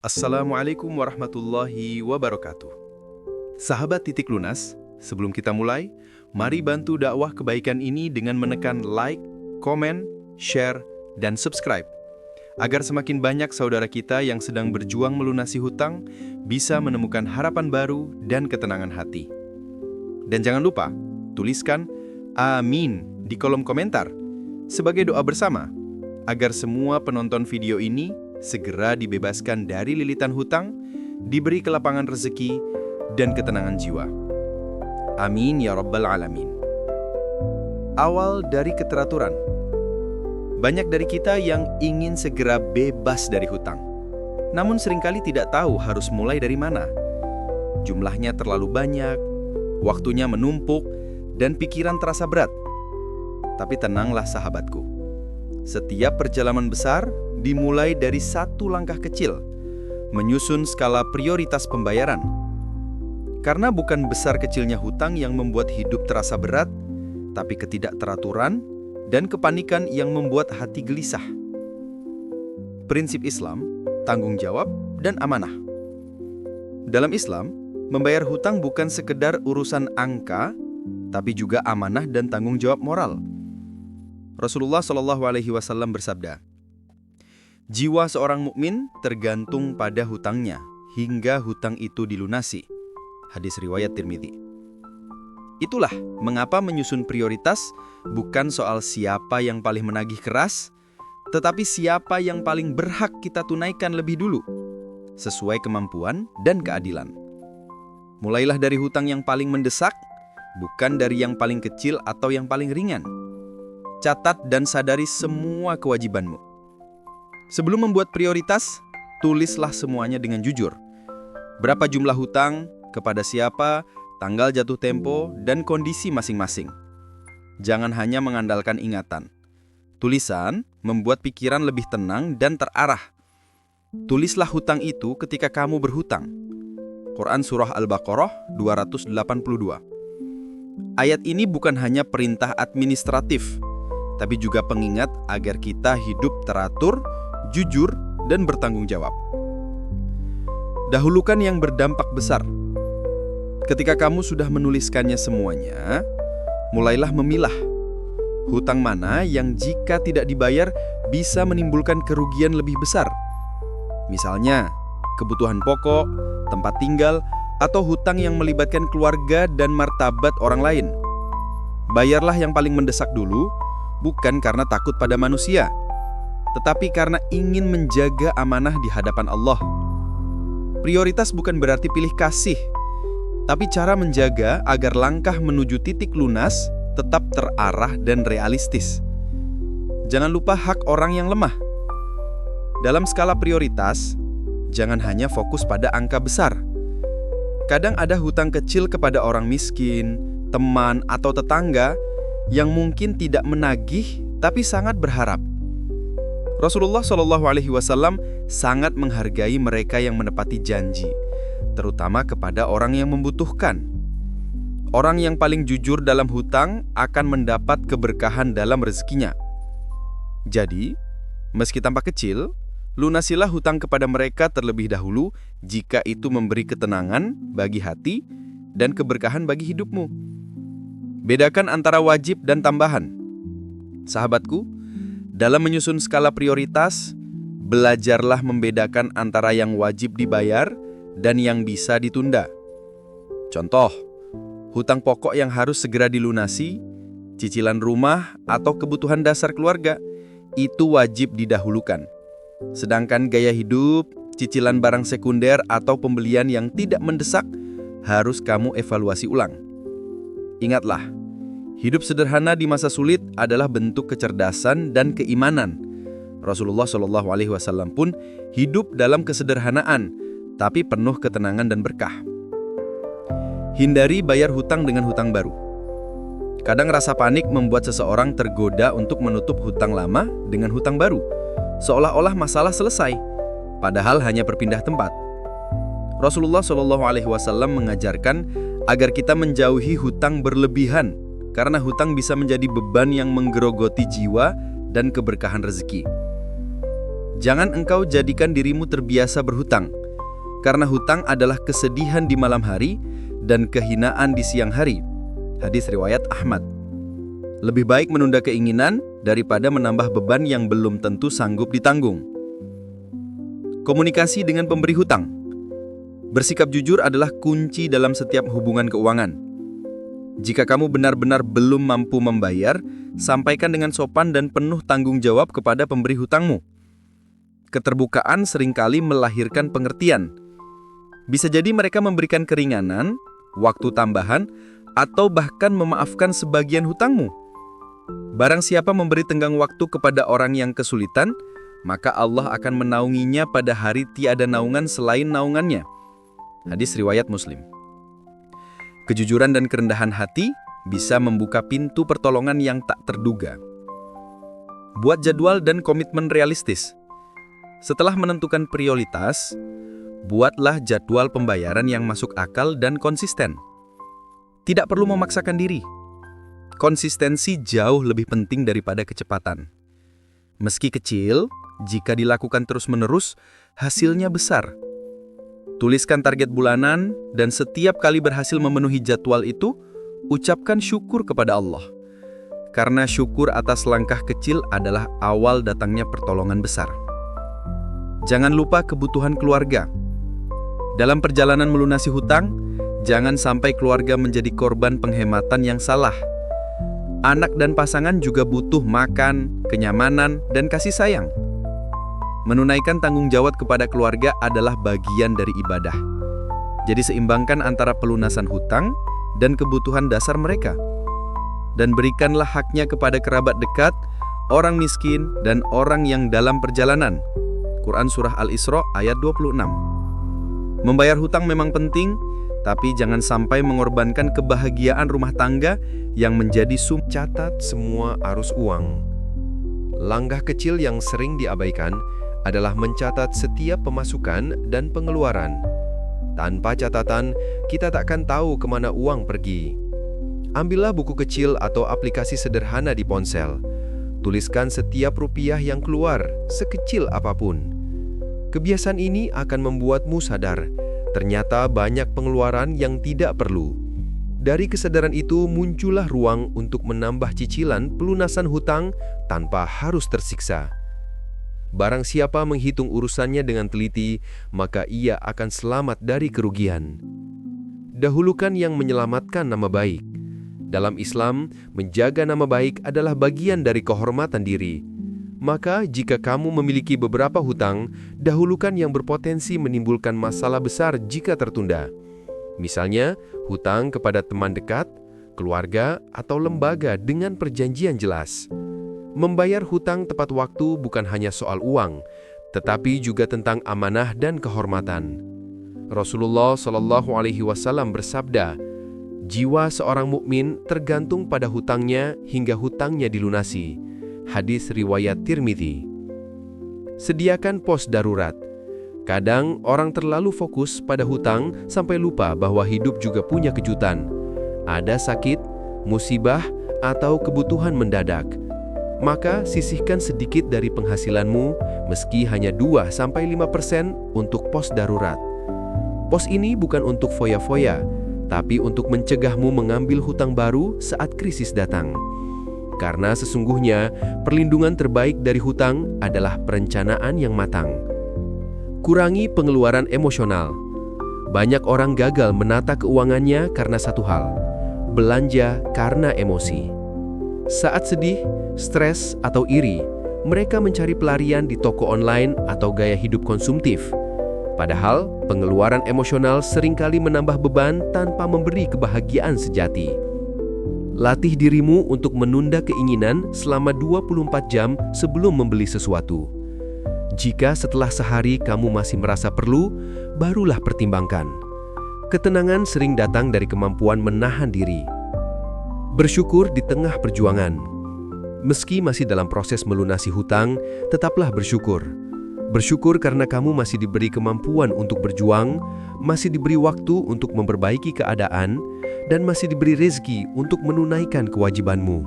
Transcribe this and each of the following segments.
Assalamualaikum warahmatullahi wabarakatuh. Sahabat Titik Lunas, sebelum kita mulai, mari bantu dakwah kebaikan ini dengan menekan like, komen, share, dan subscribe, agar semakin banyak saudara kita yang sedang berjuang melunasi hutang bisa menemukan harapan baru dan ketenangan hati. Dan jangan lupa, tuliskan amin di kolom komentar sebagai doa bersama, agar semua penonton video ini segera dibebaskan dari lilitan hutang, diberi kelapangan rezeki, dan ketenangan jiwa. Amin ya rabbal alamin. Awal dari keteraturan. Banyak dari kita yang ingin segera bebas dari hutang, namun seringkali tidak tahu harus mulai dari mana. Jumlahnya terlalu banyak, waktunya menumpuk, dan pikiran terasa berat. Tapi tenanglah sahabatku. Setiap perjalanan besar dimulai dari satu langkah kecil, menyusun skala prioritas pembayaran. Karena bukan besar kecilnya hutang yang membuat hidup terasa berat, tapi ketidakteraturan dan kepanikan yang membuat hati gelisah. Prinsip Islam, tanggung jawab, dan amanah. Dalam Islam, membayar hutang bukan sekedar urusan angka, tapi juga amanah dan tanggung jawab moral. Rasulullah SAW bersabda, "Jiwa seorang mukmin tergantung pada hutangnya hingga hutang itu dilunasi." Hadis riwayat Tirmidzi. Itulah mengapa menyusun prioritas bukan soal siapa yang paling menagih keras, tetapi siapa yang paling berhak kita tunaikan lebih dulu, sesuai kemampuan dan keadilan. Mulailah dari hutang yang paling mendesak, bukan dari yang paling kecil atau yang paling ringan. Catat dan sadari semua kewajibanmu. Sebelum membuat prioritas, tulislah semuanya dengan jujur. Berapa jumlah hutang, kepada siapa, tanggal jatuh tempo, dan kondisi masing-masing. Jangan hanya mengandalkan ingatan. Tulisan membuat pikiran lebih tenang dan terarah. Tulislah hutang itu ketika kamu berhutang. Quran Surah Al-Baqarah 282. Ayat ini bukan hanya perintah administratif, tapi juga pengingat agar kita hidup teratur, jujur, dan bertanggung jawab. Dahulukan yang berdampak besar. Ketika kamu sudah menuliskannya semuanya, mulailah memilah hutang mana yang jika tidak dibayar bisa menimbulkan kerugian lebih besar. Misalnya, kebutuhan pokok, tempat tinggal, atau hutang yang melibatkan keluarga dan martabat orang lain. Bayarlah yang paling mendesak dulu, bukan karena takut pada manusia, tetapi karena ingin menjaga amanah di hadapan Allah. Prioritas bukan berarti pilih kasih, tapi cara menjaga agar langkah menuju titik lunas tetap terarah dan realistis. Jangan lupa hak orang yang lemah. Dalam skala prioritas, jangan hanya fokus pada angka besar. Kadang ada hutang kecil kepada orang miskin, teman, atau tetangga yang mungkin tidak menagih tapi sangat berharap. Rasulullah SAW sangat menghargai mereka yang menepati janji, terutama kepada orang yang membutuhkan. Orang yang paling jujur dalam hutang akan mendapat keberkahan dalam rezekinya. Jadi, meski tampak kecil, lunasilah hutang kepada mereka terlebih dahulu jika itu memberi ketenangan bagi hati dan keberkahan bagi hidupmu. Bedakan antara wajib dan tambahan. Sahabatku, dalam menyusun skala prioritas, belajarlah membedakan antara yang wajib dibayar dan yang bisa ditunda. Contoh, hutang pokok yang harus segera dilunasi, cicilan rumah atau kebutuhan dasar keluarga, itu wajib didahulukan. Sedangkan gaya hidup, cicilan barang sekunder atau pembelian yang tidak mendesak harus kamu evaluasi ulang. Ingatlah, hidup sederhana di masa sulit adalah bentuk kecerdasan dan keimanan. Rasulullah SAW pun hidup dalam kesederhanaan, tapi penuh ketenangan dan berkah. Hindari bayar hutang dengan hutang baru. Kadang rasa panik membuat seseorang tergoda untuk menutup hutang lama dengan hutang baru, seolah-olah masalah selesai, padahal hanya berpindah tempat. Rasulullah SAW mengajarkan agar kita menjauhi hutang berlebihan, karena hutang bisa menjadi beban yang menggerogoti jiwa dan keberkahan rezeki. Jangan engkau jadikan dirimu terbiasa berhutang, karena hutang adalah kesedihan di malam hari dan kehinaan di siang hari. Hadis riwayat Ahmad. Lebih baik menunda keinginan daripada menambah beban yang belum tentu sanggup ditanggung. Komunikasi dengan pemberi hutang. Bersikap jujur adalah kunci dalam setiap hubungan keuangan. Jika kamu benar-benar belum mampu membayar, sampaikan dengan sopan dan penuh tanggung jawab kepada pemberi hutangmu. Keterbukaan seringkali melahirkan pengertian. Bisa jadi mereka memberikan keringanan, waktu tambahan, atau bahkan memaafkan sebagian hutangmu. Barang siapa memberi tenggang waktu kepada orang yang kesulitan, maka Allah akan menaunginya pada hari tiada naungan selain naungannya. Hadis riwayat Muslim. Kejujuran dan kerendahan hati bisa membuka pintu pertolongan yang tak terduga. Buat jadwal dan komitmen realistis. Setelah menentukan prioritas, buatlah jadwal pembayaran yang masuk akal dan konsisten. Tidak perlu memaksakan diri. Konsistensi jauh lebih penting daripada kecepatan. Meski kecil, jika dilakukan terus-menerus, hasilnya besar. Tuliskan target bulanan dan setiap kali berhasil memenuhi jadwal itu, ucapkan syukur kepada Allah. Karena syukur atas langkah kecil adalah awal datangnya pertolongan besar. Jangan lupa kebutuhan keluarga. Dalam perjalanan melunasi hutang, jangan sampai keluarga menjadi korban penghematan yang salah. Anak dan pasangan juga butuh makan, kenyamanan, dan kasih sayang. Menunaikan tanggung jawab kepada keluarga adalah bagian dari ibadah. Jadi seimbangkan antara pelunasan hutang dan kebutuhan dasar mereka. Dan berikanlah haknya kepada kerabat dekat, orang miskin, dan orang yang dalam perjalanan. Quran Surah Al-Isra ayat 26. Membayar hutang memang penting, tapi jangan sampai mengorbankan kebahagiaan rumah tangga yang menjadi Catat semua arus uang. Langkah kecil yang sering diabaikan adalah mencatat setiap pemasukan dan pengeluaran. Tanpa catatan, kita takkan tahu kemana uang pergi. Ambillah buku kecil atau aplikasi sederhana di ponsel. Tuliskan setiap rupiah yang keluar, sekecil apapun. Kebiasaan ini akan membuatmu sadar, ternyata banyak pengeluaran yang tidak perlu. Dari kesadaran itu muncullah ruang untuk menambah cicilan pelunasan hutang tanpa harus tersiksa. Barang siapa menghitung urusannya dengan teliti, maka ia akan selamat dari kerugian. Dahulukan yang menyelamatkan nama baik. Dalam Islam, menjaga nama baik adalah bagian dari kehormatan diri. Maka, jika kamu memiliki beberapa hutang, dahulukan yang berpotensi menimbulkan masalah besar jika tertunda. Misalnya, hutang kepada teman dekat, keluarga, atau lembaga dengan perjanjian jelas. Membayar hutang tepat waktu bukan hanya soal uang, tetapi juga tentang amanah dan kehormatan. Rasulullah SAW bersabda, "Jiwa seorang mukmin tergantung pada hutangnya hingga hutangnya dilunasi." Hadis riwayat Tirmidzi. Sediakan pos darurat. Kadang orang terlalu fokus pada hutang sampai lupa bahwa hidup juga punya kejutan. Ada sakit, musibah, atau kebutuhan mendadak. Maka sisihkan sedikit dari penghasilanmu, meski hanya 2-5% untuk pos darurat. Pos ini bukan untuk foya-foya, tapi untuk mencegahmu mengambil hutang baru saat krisis datang. Karena sesungguhnya, perlindungan terbaik dari hutang adalah perencanaan yang matang. Kurangi pengeluaran emosional. Banyak orang gagal menata keuangannya karena satu hal, belanja karena emosi. Saat sedih, stres, atau iri, mereka mencari pelarian di toko online atau gaya hidup konsumtif. Padahal, pengeluaran emosional seringkali menambah beban tanpa memberi kebahagiaan sejati. Latih dirimu untuk menunda keinginan selama 24 jam sebelum membeli sesuatu. Jika setelah sehari kamu masih merasa perlu, barulah pertimbangkan. Ketenangan sering datang dari kemampuan menahan diri. Bersyukur di tengah perjuangan. Meski masih dalam proses melunasi hutang, tetaplah bersyukur. Bersyukur karena kamu masih diberi kemampuan untuk berjuang, masih diberi waktu untuk memperbaiki keadaan, dan masih diberi rezeki untuk menunaikan kewajibanmu.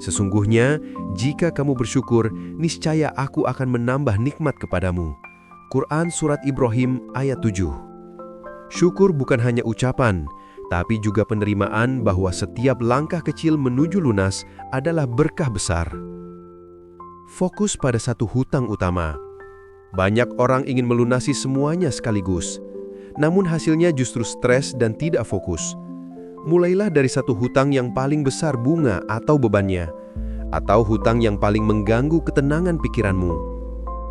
Sesungguhnya, jika kamu bersyukur, niscaya aku akan menambah nikmat kepadamu. Quran Surat Ibrahim ayat 7. Syukur bukan hanya ucapan, tapi juga penerimaan bahwa setiap langkah kecil menuju lunas adalah berkah besar. Fokus pada satu hutang utama. Banyak orang ingin melunasi semuanya sekaligus, namun hasilnya justru stres dan tidak fokus. Mulailah dari satu hutang yang paling besar bunga atau bebannya, atau hutang yang paling mengganggu ketenangan pikiranmu.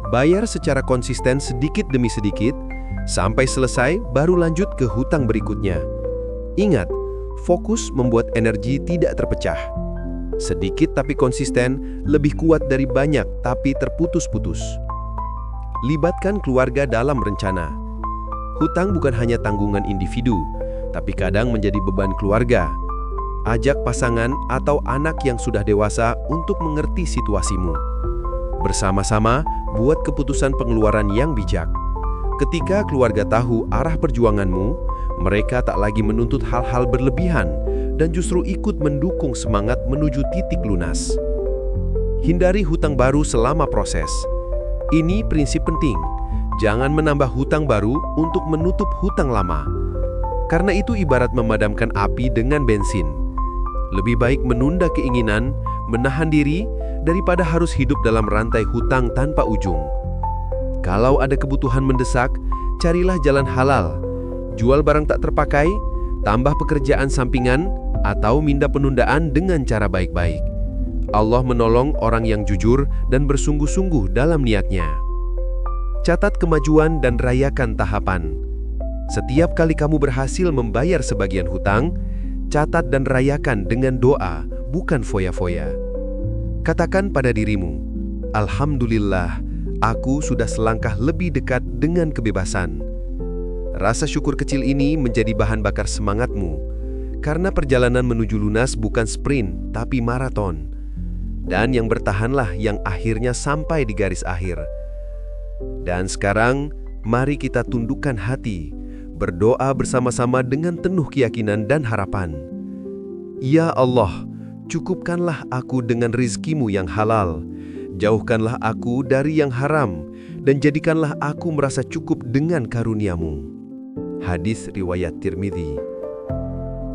Bayar secara konsisten sedikit demi sedikit, sampai selesai baru lanjut ke hutang berikutnya. Ingat, fokus membuat energi tidak terpecah. Sedikit tapi konsisten lebih kuat dari banyak tapi terputus-putus. Libatkan keluarga dalam rencana. Hutang bukan hanya tanggungan individu, tapi kadang menjadi beban keluarga. Ajak pasangan atau anak yang sudah dewasa untuk mengerti situasimu. Bersama-sama, buat keputusan pengeluaran yang bijak. Ketika keluarga tahu arah perjuanganmu, mereka tak lagi menuntut hal-hal berlebihan dan justru ikut mendukung semangat menuju titik lunas. Hindari hutang baru selama proses. Ini prinsip penting. Jangan menambah hutang baru untuk menutup hutang lama. Karena itu ibarat memadamkan api dengan bensin. Lebih baik menunda keinginan, menahan diri, daripada harus hidup dalam rantai hutang tanpa ujung. Kalau ada kebutuhan mendesak, carilah jalan halal. Jual barang tak terpakai, tambah pekerjaan sampingan, atau minta penundaan dengan cara baik-baik. Allah menolong orang yang jujur dan bersungguh-sungguh dalam niatnya. Catat kemajuan dan rayakan tahapan. Setiap kali kamu berhasil membayar sebagian hutang, catat dan rayakan dengan doa, bukan foya-foya. Katakan pada dirimu, Alhamdulillah, aku sudah selangkah lebih dekat dengan kebebasan. Rasa syukur kecil ini menjadi bahan bakar semangatmu, karena perjalanan menuju lunas bukan sprint, tapi maraton. Dan yang bertahanlah yang akhirnya sampai di garis akhir. Dan sekarang, mari kita tundukkan hati, berdoa bersama-sama dengan penuh keyakinan dan harapan. Ya Allah, cukupkanlah aku dengan rizkimu yang halal, jauhkanlah aku dari yang haram, dan jadikanlah aku merasa cukup dengan karuniamu. Hadis riwayat Tirmidzi.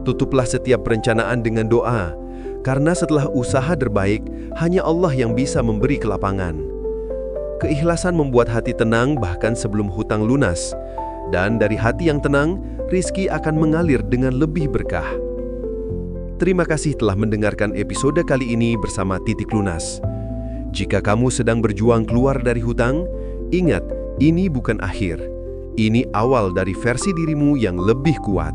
Tutuplah setiap perencanaan dengan doa, karena setelah usaha terbaik, hanya Allah yang bisa memberi kelapangan. Keikhlasan membuat hati tenang bahkan sebelum hutang lunas. Dan dari hati yang tenang, rizki akan mengalir dengan lebih berkah. Terima kasih telah mendengarkan episode kali ini bersama Titik Lunas. Jika kamu sedang berjuang keluar dari hutang, ingat, ini bukan akhir. Ini awal dari versi dirimu yang lebih kuat.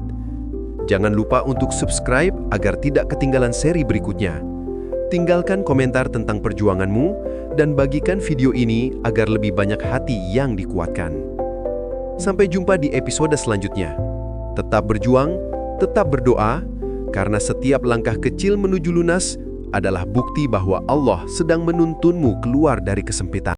Jangan lupa untuk subscribe agar tidak ketinggalan seri berikutnya. Tinggalkan komentar tentang perjuanganmu dan bagikan video ini agar lebih banyak hati yang dikuatkan. Sampai jumpa di episode selanjutnya. Tetap berjuang, tetap berdoa, karena setiap langkah kecil menuju lunas adalah bukti bahwa Allah sedang menuntunmu keluar dari kesempitan.